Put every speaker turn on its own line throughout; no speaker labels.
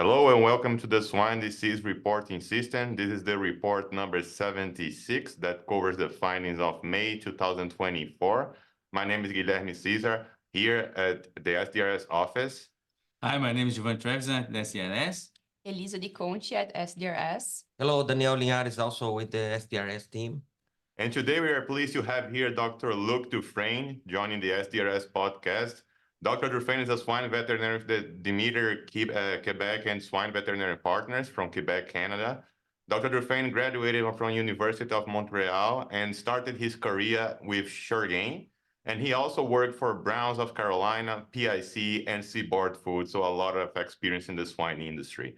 Hello and welcome to the Swine Disease Reporting System. This is the report number 76 that covers the findings of May 2024. My name is Guilherme Cesar, here at the SDRS office.
Hi, my name is Luc Dufresne at SDRS.
Elisa Di Conti at SDRS.
Hello, Daniel Linhares, also with the SDRS team.
And today we are pleased to have here Dr. Luc Dufresne joining the SDRS podcast. Dr. Dufresne is a swine veterinarian with the Demeter, Quebec and Swine Veterinary Partners from Quebec, Canada. Dr. Dufresne graduated from University of Montreal and started his career with Shurgain. And he also worked for Browns of Carolina, PIC, and Seaboard Foods, so a lot of experience in the swine industry.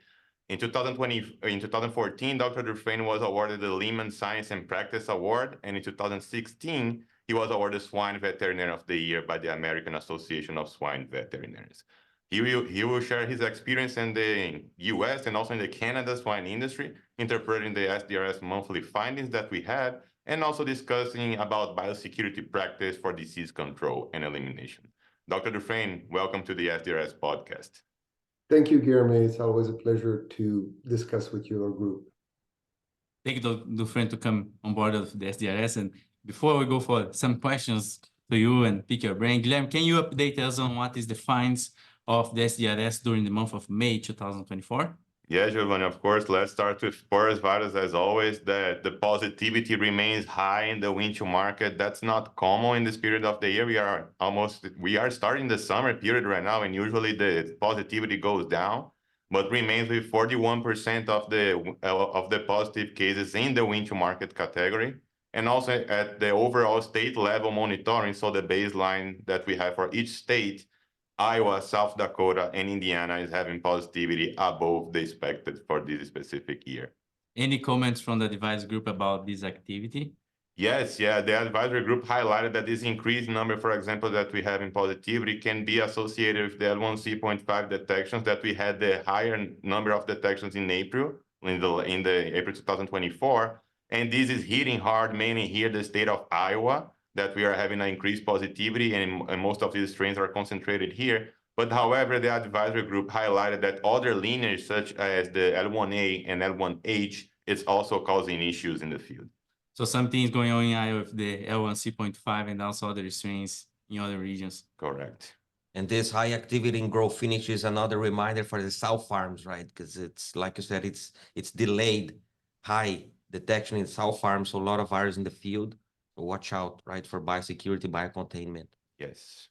In 2014, Dr. Dufresne was awarded the Lehman Science and Practice Award, and in 2016, he was awarded Swine Veterinarian of the Year by the American Association of Swine Veterinarians. He will share his experience in the US and also in the Canada swine industry, interpreting the SDRS monthly findings that we had, and also discussing about biosecurity practice for disease control and elimination. Dr. Dufresne, welcome to the SDRS podcast.
Thank you, Guilherme. It's always a pleasure to discuss with your group.
Thank you, Dr. Dufresne, to come on board of the SDRS. And before we go for some questions to you and pick your brain, Guilherme, can you update us on what is the finds of the SDRS during the month of May 2024?
Yeah, Giovanni, of course. Let's start with PRRS virus as always. The positivity remains high in the winter market. That's not common in this period of the year. We are starting the summer period right now, and usually the positivity goes down, but remains with 41% of the positive cases in the winter market category, and also at the overall state level monitoring. So the baseline that we have for each state, Iowa, South Dakota, and Indiana is having positivity above the expected for this specific year.
Any comments from the advisory group about this activity?
Yes, yeah, the advisory group highlighted that this increased number, for example, that we have in positivity can be associated with the L1C.5 detections, that we had the higher number of detections in April, in the April 2024. And this is hitting hard, mainly here, the state of Iowa, that we are having an increased positivity, and most of these strains are concentrated here. But however, the advisory group highlighted that other lineage, such as the L1A and L1H, is also causing issues in the field.
So something is going on in Iowa with the L1C.5 and also other strains in other regions.
Correct.
And this high activity in growth finish is another reminder for the sow farms, right? Because it's, like you said, it's delayed high detection in sow farms, so a lot of virus in the field. So watch out, right, for biosecurity, biocontainment.
Yes.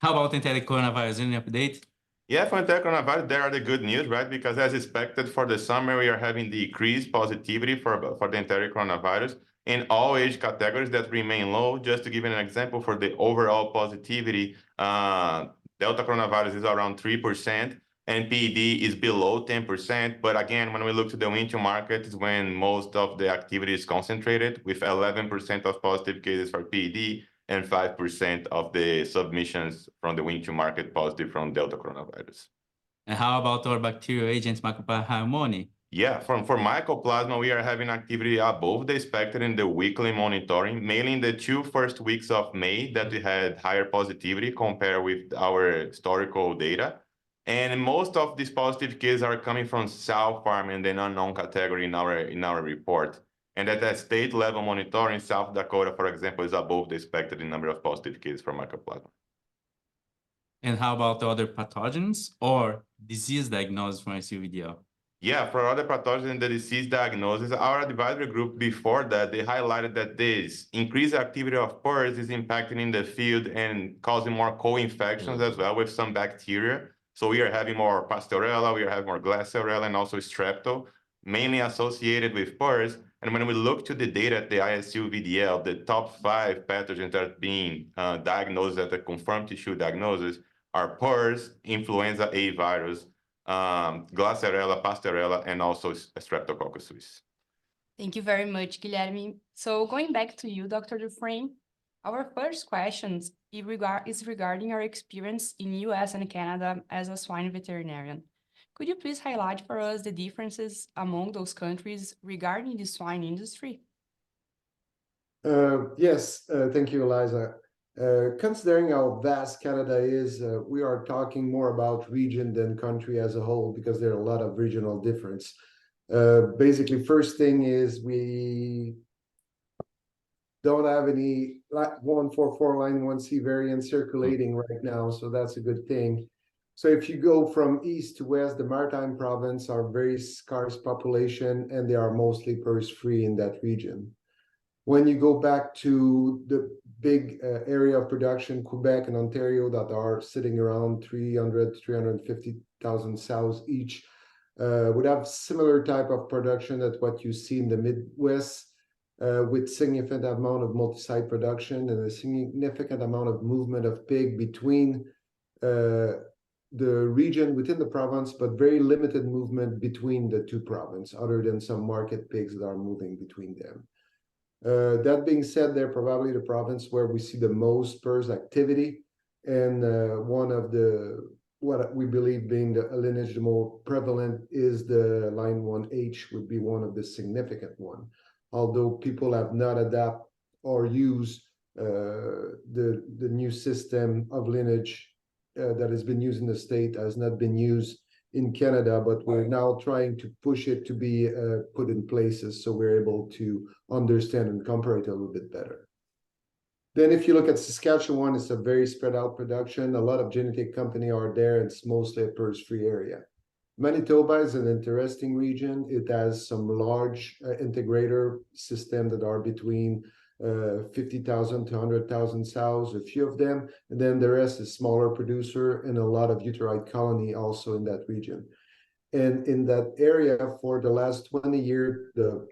How about enteric coronavirus? Any update?
Yeah, for enteric coronavirus, there are the good news, right? Because as expected for the summer, we are having decreased positivity for the enteric coronavirus in all age categories that remain low. Just to give you an example, for the overall positivity, Delta coronavirus is around 3%. And PED is below 10%. But again, when we look to the winter market, is when most of the activity is concentrated, with 11% of positive cases for PED and 5% of the submissions from the winter market positive from Delta coronavirus.
And how about our bacterial agents, Mycoplasma?
Yeah, for Mycoplasma, we are having activity above the expected in the weekly monitoring, mainly in the first 2 weeks of May that we had higher positivity compared with our historical data. And most of these positive cases are coming from sow farm and the unknown category in our report. And at the state level monitoring, South Dakota, for example, is above the expected number of positive cases for Mycoplasma.
And how about the other pathogens or disease diagnosis from VDL?
Yeah, for other pathogens and the disease diagnosis, our advisory group before that, they highlighted that this increased activity of PRRS is impacting in the field and causing more co-infections as well with some bacteria. So we are having more Pasteurella, we are having more Glasserella, and also Strepto, mainly associated with PRRS. And when we look to the data at the ISU VDL, the top 5 pathogens that are being diagnosed at the confirmed tissue diagnosis are PRRS, influenza A virus, Glasserella, Pasteurella, and also Streptococcus suis.
Thank you very much, Guilherme. So going back to you, Dr. Dufresne, our first question is regarding our experience in US and Canada as a swine veterinarian. Could you please highlight for us the differences among those countries regarding the swine industry?
Yes, thank you, Eliza. Considering how vast Canada is, we are talking more about region than country as a whole because there are a lot of regional difference. Basically, first thing is we don't have any 144 line 1C variant circulating right now, so that's a good thing. So if you go from east to west, the Maritime province are very scarce population, and they are mostly PRRS-free in that region. When you go back to the big area of production, Quebec and Ontario, that are sitting around 350,000 sows each, would have similar type of production at what you see in the Midwest, with significant amount of multi-site production and a significant amount of movement of pig between the region within the province, but very limited movement between the two provinces, other than some market pigs that are moving between them. That being said, they're probably the province where we see the most PRRS activity, and one of the what we believe being the lineage the more prevalent is the line 1H would be one of the significant one. Although people have not adapted or used the new system of lineage that has been used in the state has not been used in Canada, but we're now trying to push it to be put in places so we're able to understand and compare it a little bit better. Then if you look at Saskatchewan, it's a very spread out production. A lot of genetic company are there. It's mostly a PRRS-free area. Manitoba is an interesting region. It has some large integrator system that are between 50,000 to 100,000 sows, a few of them, and then the rest is smaller producer and a lot of uterine colony also in that region. And in that area for the last 20 years, the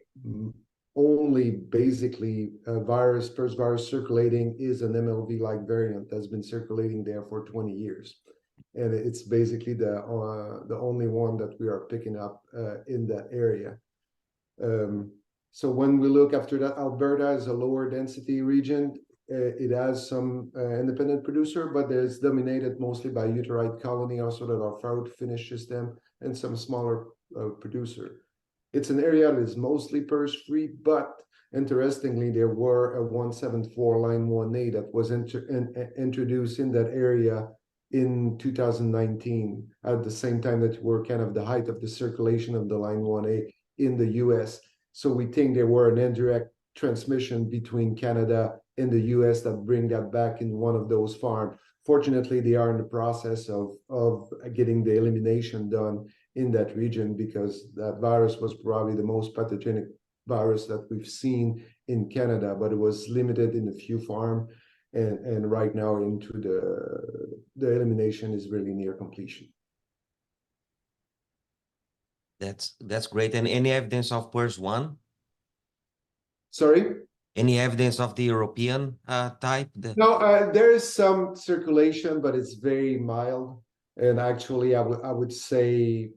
only basically PRRS virus circulating is an MLV-like variant that's been circulating there for 20 years. And it's basically the only one that we are picking up in that area. So when we look after that, Alberta is a lower density region. It has some independent producer, but it's dominated mostly by uterine colony, also that are farrow to finish system, and some smaller producer. It's an area that is mostly PRRS-free, but interestingly, there were a 174 line 1A that was introduced in that area in 2019, at the same time that were kind of the height of the circulation of the line 1A in the US. So we think there were an indirect transmission between Canada and the US that bring that back in one of those farms. Fortunately, they are in the process of getting the elimination done in that region, because that virus was probably the most pathogenic virus that we've seen in Canada, but it was limited in a few farms. And right now into the elimination is really near completion.
That's great. And any evidence of PRRS1?
Sorry?
Any evidence of the European type?
No, there is some circulation, but it's very mild. And actually, I would say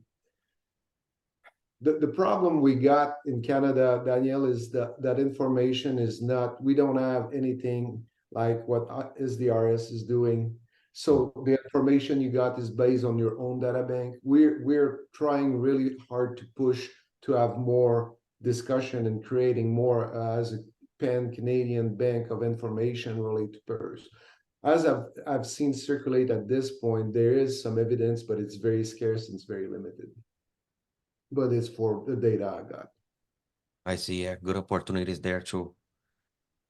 the problem we got in Canada, Daniel, is that information is not, we don't have anything like what SDRS is doing. So the information you got is based on your own data bank. We're trying really hard to push to have more discussion and creating more as a pan-Canadian bank of information related to PRRS. As I've seen circulate at this point, there is some evidence, but it's very scarce and it's very limited. But it's for the data I got.
I see, yeah, good opportunities there too.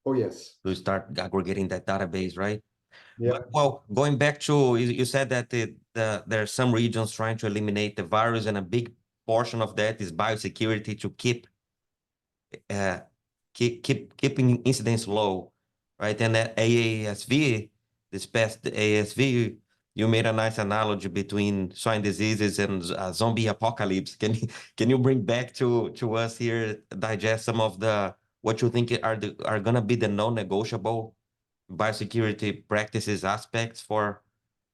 Oh, yes.
To start aggregating that database, right?
Yeah.
But, well, going back to, you said that there are some regions trying to eliminate the virus, and a big portion of that is biosecurity to keeping incidence low, right? And at AASV, this past AASV, you made a nice analogy between swine diseases and zombie apocalypse. Can you bring back to us here, digest some of what you think are gonna be the non-negotiable biosecurity practices aspects for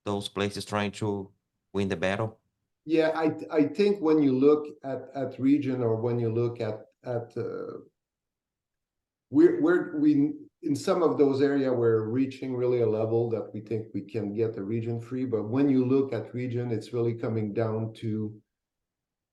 those places trying to win the battle?
Yeah, I think when you look at region, or when you look at we in some of those areas we're reaching really a level that we think we can get the region free. But when you look at region, it's really coming down to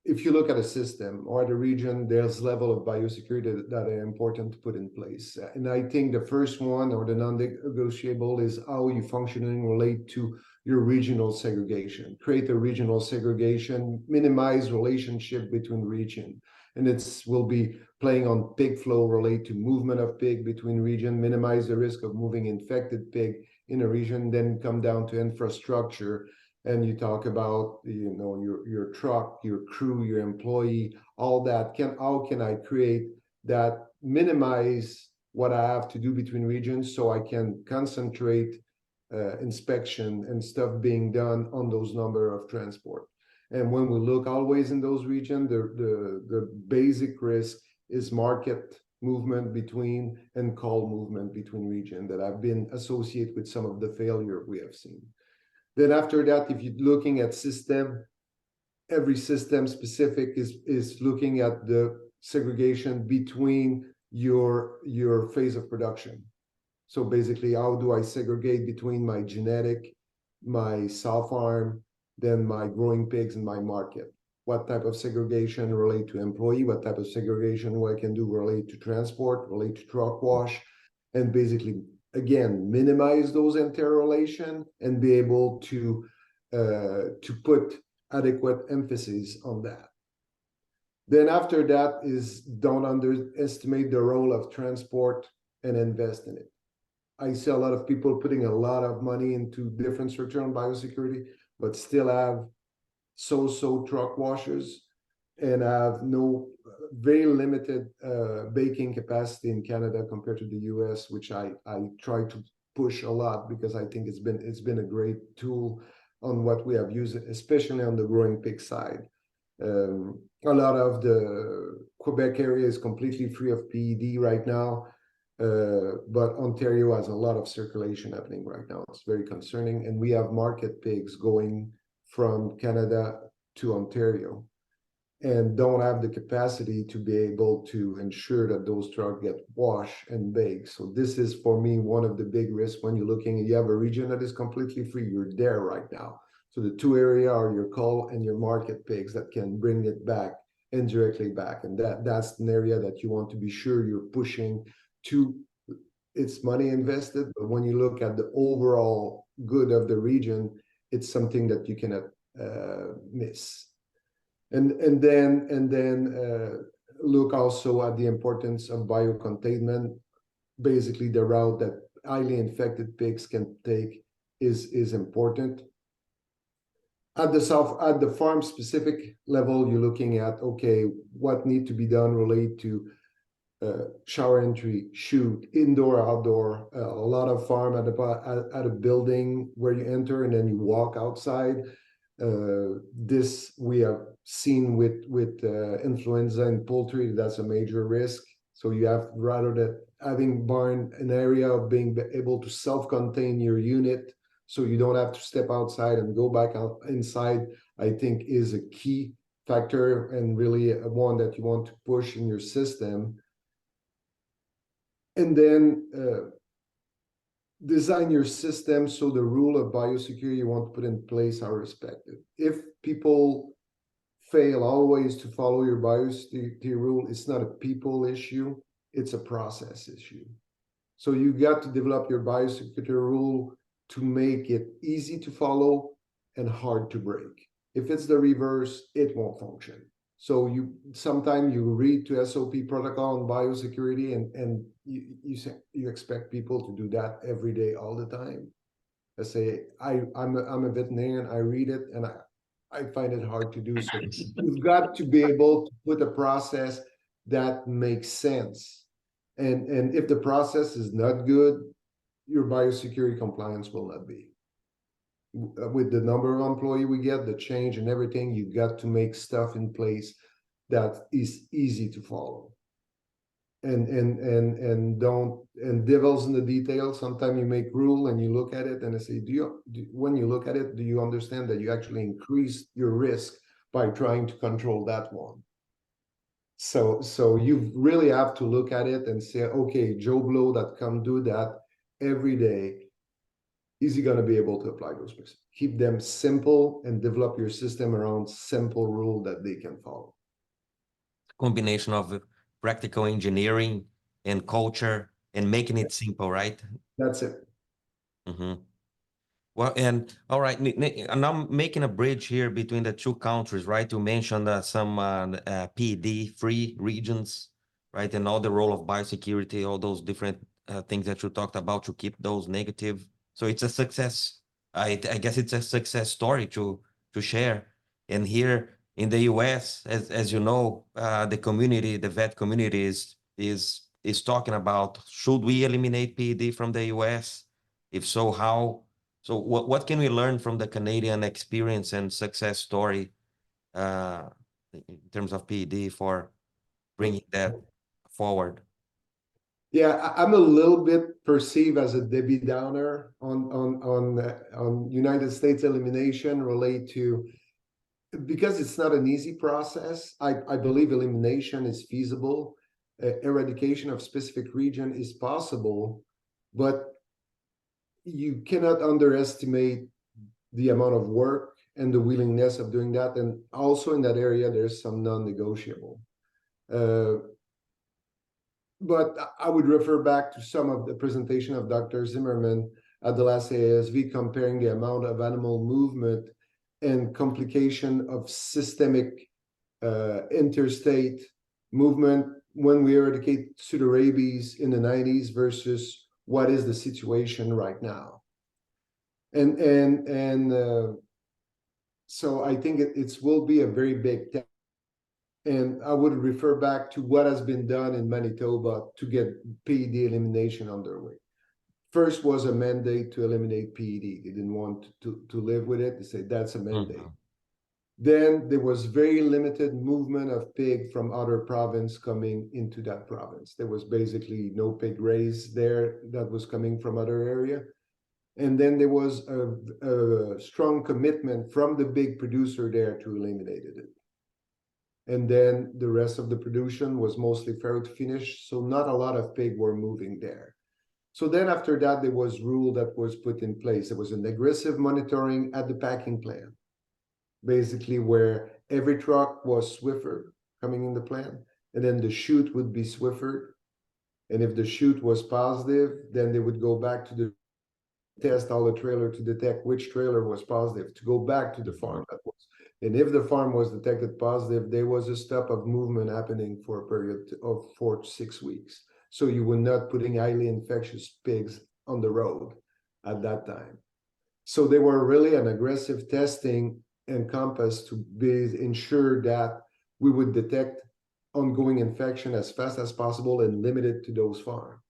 if you look at a system or at a region, there's level of biosecurity that are important to put in place. And I think the first one, or the non-negotiable, is how you functioning relate to your regional segregation. Create a regional segregation, minimize relationship between region. And will be playing on pig flow relate to movement of pig between region, minimize the risk of moving infected pig in a region, then come down to infrastructure. And you talk about, you know, your truck, your crew, your employee, all that. How can I create that, minimize what I have to do between regions so I can concentrate inspection and stuff being done on those number of transport. And when we look always in those regions, the basic risk is market movement between and call movement between region that have been associated with some of the failure we have seen. Then after that, if you're looking at system, every system specific is looking at the segregation between your phase of production. So basically, how do I segregate between my genetic, my sow farm, then my growing pigs and my market? What type of segregation relate to employee? What type of segregation what I can do relate to transport, relate to truck wash, and basically, again, minimize those interrelation and be able to put adequate emphasis on that. Then after that is don't underestimate the role of transport and invest in it. I see a lot of people putting a lot of money into different structure on biosecurity, but still have so-so truck washers and have very limited baking capacity in Canada compared to the US, which I try to push a lot because I think it's been a great tool on what we have used, especially on the growing pig side. A lot of the Quebec area is completely free of PED right now. But Ontario has a lot of circulation happening right now. It's very concerning. And we have market pigs going from Canada to Ontario and don't have the capacity to be able to ensure that those trucks get washed and baked. So this is, for me, one of the big risks when you're looking, you have a region that is completely free, you're there right now. So the two areas are your cull and your market pigs that can bring it back indirectly back. And that's an area that you want to be sure you're pushing to. It's money invested, but when you look at the overall good of the region, it's something that you cannot miss. And then look also at the importance of biocontainment. Basically, the route that highly infected pigs can take is important. At the farm specific level, you're looking at, okay, what need to be done relate to shower entry, shoot, indoor, outdoor. A lot of farm at a building where you enter and then you walk outside. This we have seen with influenza in poultry. That's a major risk. So you have, rather than having barn, an area of being able to self-contain your unit, so you don't have to step outside and go back out inside, I think is a key factor and really one that you want to push in your system. And then design your system so the rule of biosecurity you want to put in place are respected. If people fail always to follow your biosecurity rule, it's not a people issue, it's a process issue. So you got to develop your biosecurity rule to make it easy to follow and hard to break. If it's the reverse, it won't function. So sometimes you read to SOP protocol on biosecurity and you expect people to do that every day, all the time. I say, I'm a veterinarian, I read it and I find it hard to do so. You've got to be able to put a process that makes sense. And if the process is not good, your biosecurity compliance will not be. With the number of employees we get, the change and everything, you got to make stuff in place that is easy to follow. And devil's in the details. Sometimes you make rule and you look at it and I say, when you look at it, do you understand that you actually increase your risk by trying to control that one? So you really have to look at it and say, okay, Joe Blow that come do that every day is he going to be able to apply those principles? Keep them simple and develop your system around simple rule that they can follow.
Combination of practical engineering and culture and making it simple, right?
That's it.
Mm-hmm. Well, and all right, and I'm making a bridge here between the two countries, right? You mentioned some PED-free regions, right? And all the role of biosecurity, all those different things that you talked about to keep those negative. So it's a success. I guess it's a success story to share. And here in the US, as you know, the community, the vet community is talking about, should we eliminate PED from the US? If so, how? So what can we learn from the Canadian experience and success story in terms of PED for bringing that forward?
Yeah, I'm a little bit perceived as a Debbie Downer on United States elimination related to, because it's not an easy process. I believe elimination is feasible. Eradication of specific region is possible, but you cannot underestimate the amount of work and the willingness of doing that. And also in that area, there's some non-negotiable. But I would refer back to some of the presentation of Dr. Zimmerman at the last ASV, comparing the amount of animal movement and complication of systemic interstate movement when we eradicate pseudorabies in the 90s versus what is the situation right now. So I think it will be a very big task. And I would refer back to what has been done in Manitoba to get PED elimination underway. First was a mandate to eliminate PED. They didn't want to live with it. They said that's a mandate. Then there was very limited movement of pig from other province coming into that province. There was basically no pig raised there that was coming from other area. And then there was a strong commitment from the big producer there to eliminate it. And then the rest of the production was mostly ferret finish, so not a lot of pig were moving there. So then after that, there was rule that was put in place. There was an aggressive monitoring at the packing plant, basically where every truck was Swiffered coming in the plant, and then the chute would be Swiffered. And if the chute was positive, then they would go back to the test all the trailer to detect which trailer was positive, to go back to the farm that was. And if the farm was detected positive, there was a stop of movement happening for a period of 4 to 6 weeks. So you were not putting highly infectious pigs on the road at that time. So they were really an aggressive testing encompass to ensure that we would detect ongoing infection as fast as possible and limit it to those farms.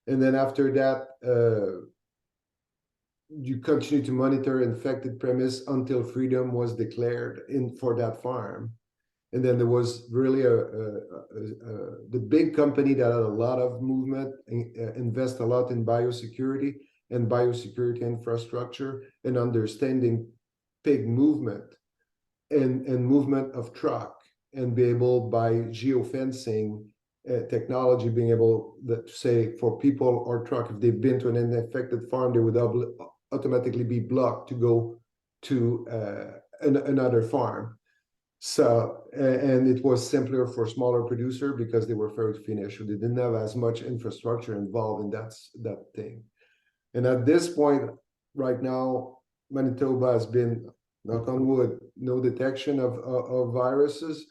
And then after that, you continue to monitor infected premise until freedom was declared for that farm. And then there was really the big company that had a lot of movement, invest a lot in biosecurity and biosecurity infrastructure and understanding pig movement and movement of truck, and be able by geofencing technology, being able to say for people or truck, if they've been to an infected farm, they would automatically be blocked to go to another farm. So, and it was simpler for smaller producer because they were ferret finish, so they didn't have as much infrastructure involved in that thing. And at this point, right now, Manitoba has been, knock on wood, no detection of viruses.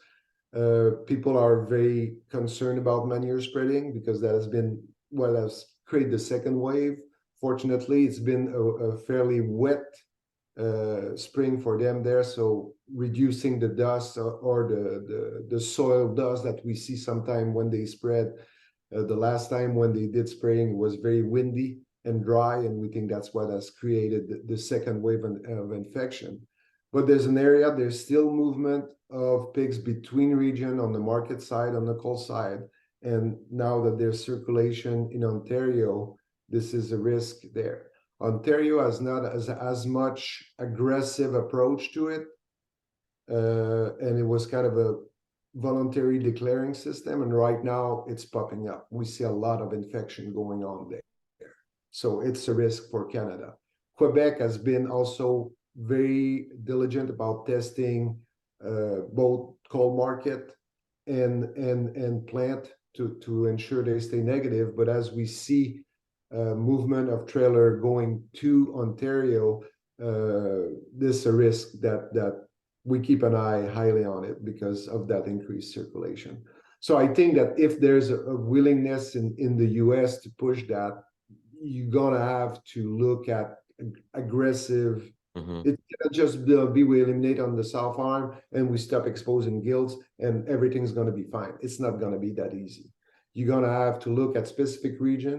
People are very concerned about manure spreading because that has been what has created the second wave. Fortunately, it's been a fairly wet spring for them there, so reducing the dust or the soil dust that we see sometime when they spread. The last time when they did spraying, it was very windy and dry, and we think that's what has created the second wave of infection. But there's an area, there's still movement of pigs between region on the market side, on the cold side, and now that there's circulation in Ontario, this is a risk there. Ontario has not as much aggressive approach to it, and it was kind of a voluntary declaring system, and right now it's popping up. We see a lot of infection going on there. So it's a risk for Canada. Quebec has been also very diligent about testing both cold market and plant to ensure they stay negative. But as we see movement of trailer going to Ontario, this is a risk that we keep an eye highly on it because of that increased circulation. So I think that if there's a willingness in the US to push that, you're gonna have to look at aggressive. It can't just be we eliminate on the south arm and we stop exposing gills and everything's gonna be fine. It's not gonna be that easy. You're gonna have to look at specific region.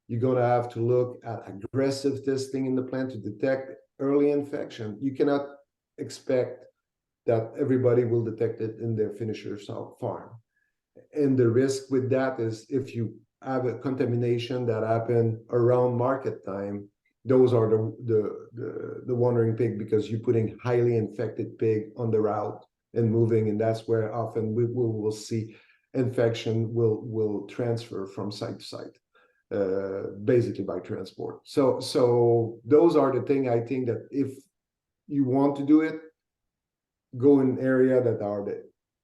You're gonna have to look at aggressive testing in the plant to detect early infection. You cannot expect that everybody will detect it in their finisher farm. And the risk with that is if you have a contamination that happened around market time, those are the wandering pig, because you're putting highly infected pig on the route and moving, and that's where often we will see infection will transfer from site to site, basically by transport. So those are the things I think that if you want to do it, go in area that are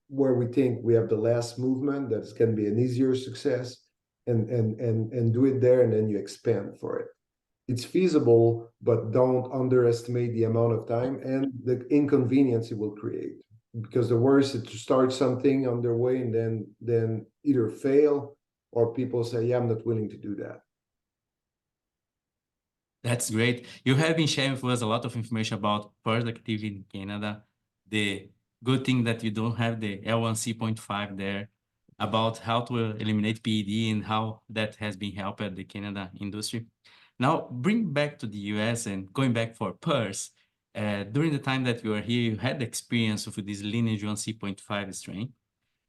where we think we have the less movement, that's going to be an easier success, and do it there, and then you expand for it. It's feasible, but don't underestimate the amount of time and the inconvenience it will create. Because the worst is to start something on their way and then either fail or people say, yeah, I'm not willing to do that.
That's great. You have been sharing with us a lot of information about PRRS activity in Canada. The good thing that you don't have the L1C.5 there, about how to eliminate PED and how that has been helped the Canada industry. Now, bring back to the US and going back for PRRS, during the time that you were here, you had experience with this lineage 1C.5 strain.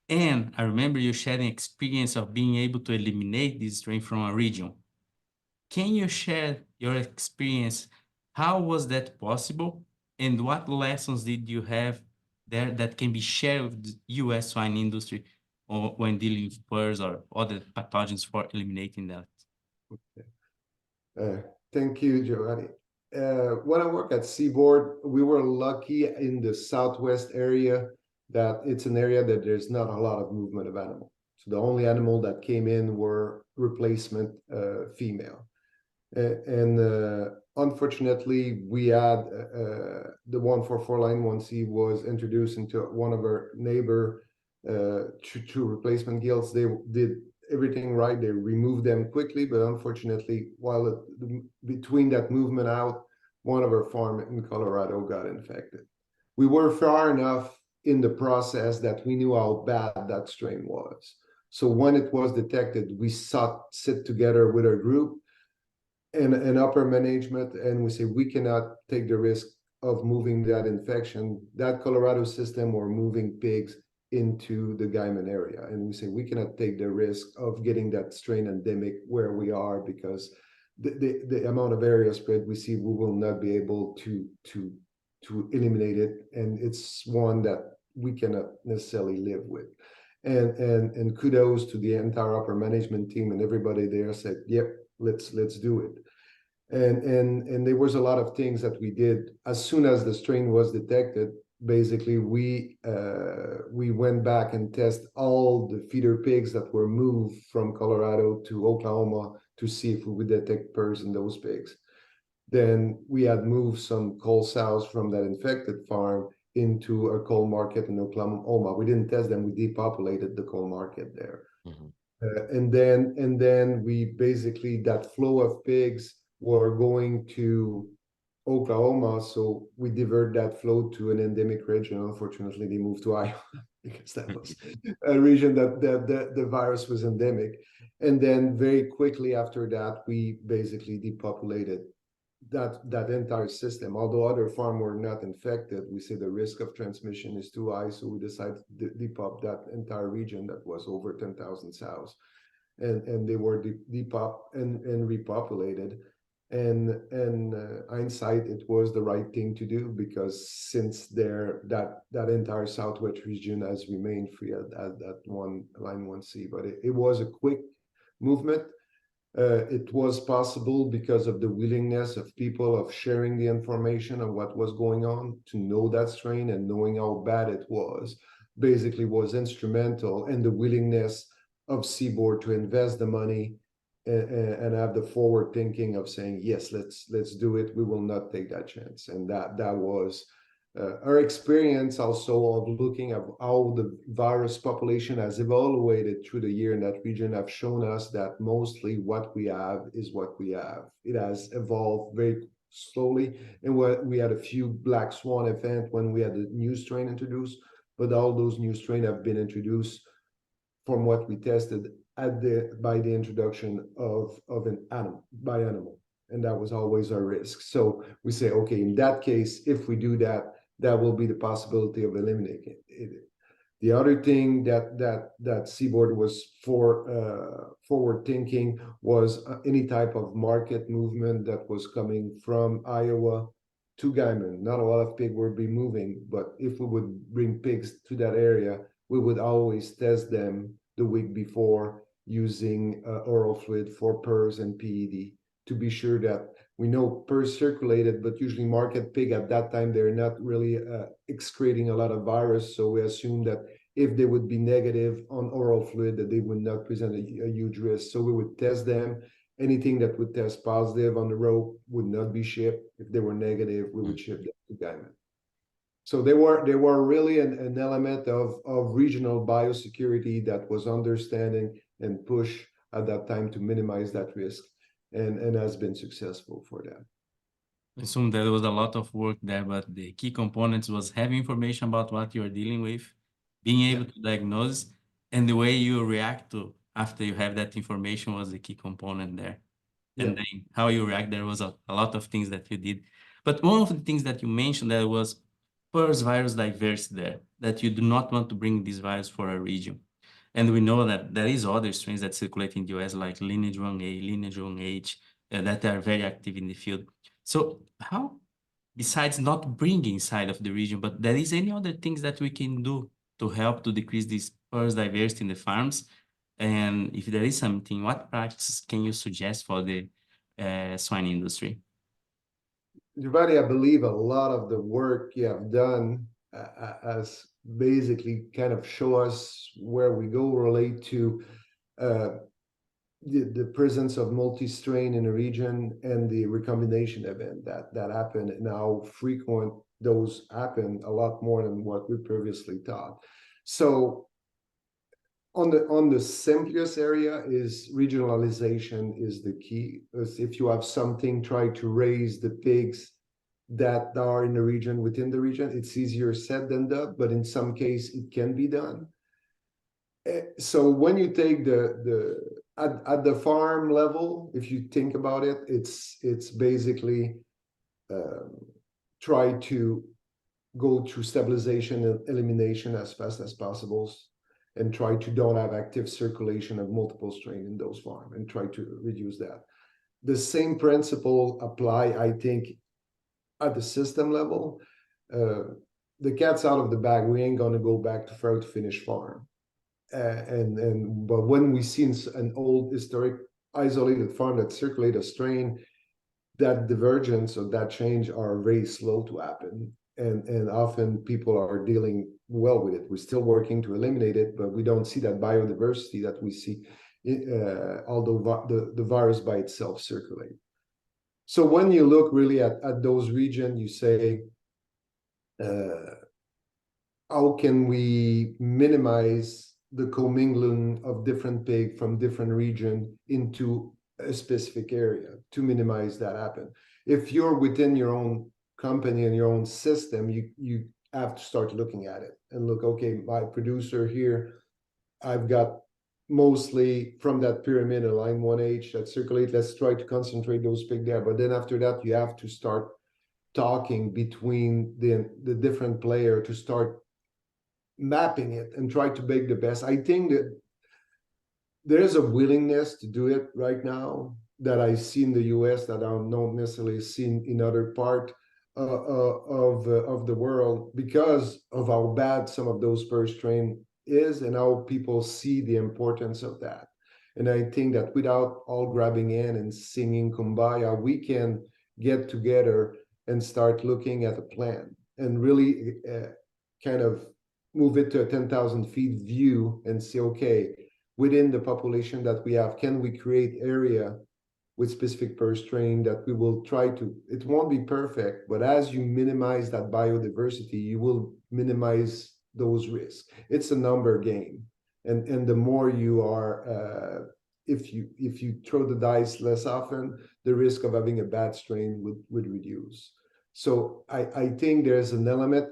And I remember you sharing experience of being able to eliminate this strain from a region. Can you share your experience? How was that possible? And what lessons did you have there that can be shared with the US swine industry or when dealing with PRRS or other pathogens for eliminating that?
Okay. Thank you, Giovanni. When I work at Seaboard, we were lucky in the Southwest area that it's an area that there's not a lot of movement of animal. So the only animal that came in were replacement female. Unfortunately, we had the 144 line 1C was introduced into one of our neighbor true replacement gills. They did everything right. They removed them quickly, but unfortunately, while between that movement out, one of our farm in Colorado got infected. We were far enough in the process that we knew how bad that strain was. So when it was detected, we sit together with our group and upper management, and we say we cannot take the risk of moving that infection. That Colorado system were moving pigs into the Guyman area, and we say we cannot take the risk of getting that strain endemic where we are, because the amount of area spread we see, we will not be able to eliminate it, and it's one that we cannot necessarily live with. And kudos to the entire upper management team, and everybody there said, yep, let's do it. And there was a lot of things that we did as soon as the strain was detected. Basically, we went back and tested all the feeder pigs that were moved from Colorado to Oklahoma to see if we would detect PRRS in those pigs. Then we had moved some cold sows from that infected farm into a cold market in Oklahoma. We didn't test them; we depopulated the cold market there. And then we basically, that flow of pigs were going to Oklahoma, so we divert that flow to an endemic region. Unfortunately, they moved to Iowa because that was a region that the virus was endemic. And then very quickly after that, we basically depopulated that entire system. Although other farms were not infected, we say the risk of transmission is too high, so we decided to depop that entire region that was over 10,000 sows, and they were depop and repopulated. And hindsight, it was the right thing to do, because since that entire Southwest region has remained free at that one line 1C. But it was a quick movement. It was possible because of the willingness of people of sharing the information of what was going on, to know that strain and knowing how bad it was, basically was instrumental in the willingness of Seaboard to invest the money and have the forward thinking of saying, yes, let's do it. We will not take that chance. And that was our experience also of looking at how the virus population has evaluated through the year in that region have shown us that mostly what we have is what we have. It has evolved very slowly, and we had a few black swan events when we had a new strain introduced, but all those new strains have been introduced from what we tested by the introduction of an animal, by animal, and that was always our risk. So we say, okay, in that case, if we do that, that will be the possibility of eliminating it. The other thing that Seaboard was forward thinking was any type of market movement that was coming from Iowa to Guyman. Not a lot of pigs would be moving, but if we would bring pigs to that area, we would always test them the week before using oral fluid for PERRS and PED to be sure that we know PERRS circulated, but usually market pig at that time, they're not really excreting a lot of virus. So we assume that if they would be negative on oral fluid, that they would not present a huge risk. So we would test them. Anything that would test positive on the rope would not be shipped. If they were negative, we would ship them to Guyman. So they were really an element of regional biosecurity that was understanding and push at that time to minimize that risk, and has been successful for that.
I assume there was a lot of work there, but the key components was having information about what you're dealing with, being able to diagnose, and the way you react to after you have that information was the key component there. And then how you react, there was a lot of things that you did. But one of the things that you mentioned there was PERRS virus diversity there, that you do not want to bring this virus for a region. And we know that there is other strains that circulate in the US, like lineage 1A, lineage 1H, that are very active in the field. So how, besides not bringing inside of the region, but there is any other things that we can do to help to decrease this PERRS diversity in the farms? And if there is something, what practices can you suggest for the swine industry?
Giovanni, I believe a lot of the work you have done has basically kind of show us where we go relate to the presence of multi-strain in a region and the recombination event that happened, and how frequent those happen, a lot more than what we previously thought. So on the simplest area is regionalization is the key. As if you have something, try to raise the pigs that are in the region within the region. It's easier said than done, but in some case it can be done. So when you take at the farm level, if you think about it, it's basically try to go through stabilization and elimination as fast as possible, and try to don't have active circulation of multiple strain in those farms, and try to reduce that. The same principle apply, I think, at the system level. The cat's out of the bag. We ain't gonna go back to farm to finish farm. But when we see an old historic isolated farm that circulate a strain, that divergence or that change are very slow to happen. And often people are dealing well with it. We're still working to eliminate it, but we don't see that biodiversity that we see, although the virus by itself circulate. So when you look really at those regions, you say, how can we minimize the commingling of different pig from different region into a specific area to minimize that happen? If you're within your own company and your own system, you have to start looking at it and look, okay, my producer here, I've got mostly from that pyramid, a line 1H that circulate. Let's try to concentrate those pig there. But then after that, you have to start talking between the different player to start mapping it and try to make the best. I think that there's a willingness to do it right now that I see in the US that I don't necessarily see in other part of the world, because of how bad some of those PERRS strain is and how people see the importance of that. And I think that without all grabbing in and singing Kumbaya, we can get together and start looking at a plan and really kind of move it to a 10,000 feet view and say, okay, within the population that we have, can we create area with specific per strain that we will try to, it won't be perfect, but as you minimize that biodiversity, you will minimize those risks. It's a number game. And the more you are, if you throw the dice less often, the risk of having a bad strain would reduce. So I think there's an element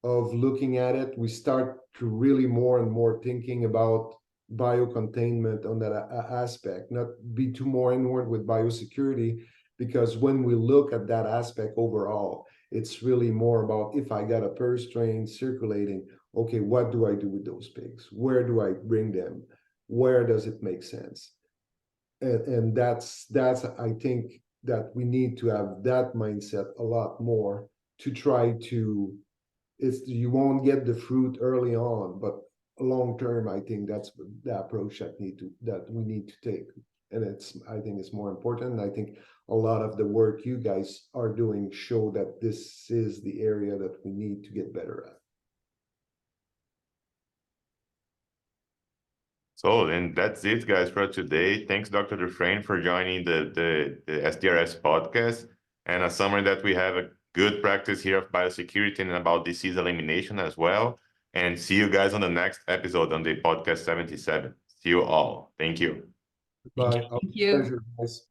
of looking at it. We start to really more and more thinking about biocontainment on that aspect, not be too more inward with biosecurity, because when we look at that aspect overall, it's really more about if I got a per strain circulating, okay, what do I do with those pigs? Where do I bring them? Where does it make sense? And that's I think that we need to have that mindset a lot more to try to, you won't get the fruit early on, but long term, I think that's the approach that we need to take. And I think it's more important. And I think a lot of the work you guys are doing show that this is the area that we need to get better at.
So, and that's it, guys, for today. Thanks, Dr. Dufresne, for joining the SDRS podcast. And a summary that we have a good practice here of biosecurity and about disease elimination as well. And see you guys on the next episode on the podcast 77. See you all. Thank you.
Bye.
Thank you.
Pleasure, guys.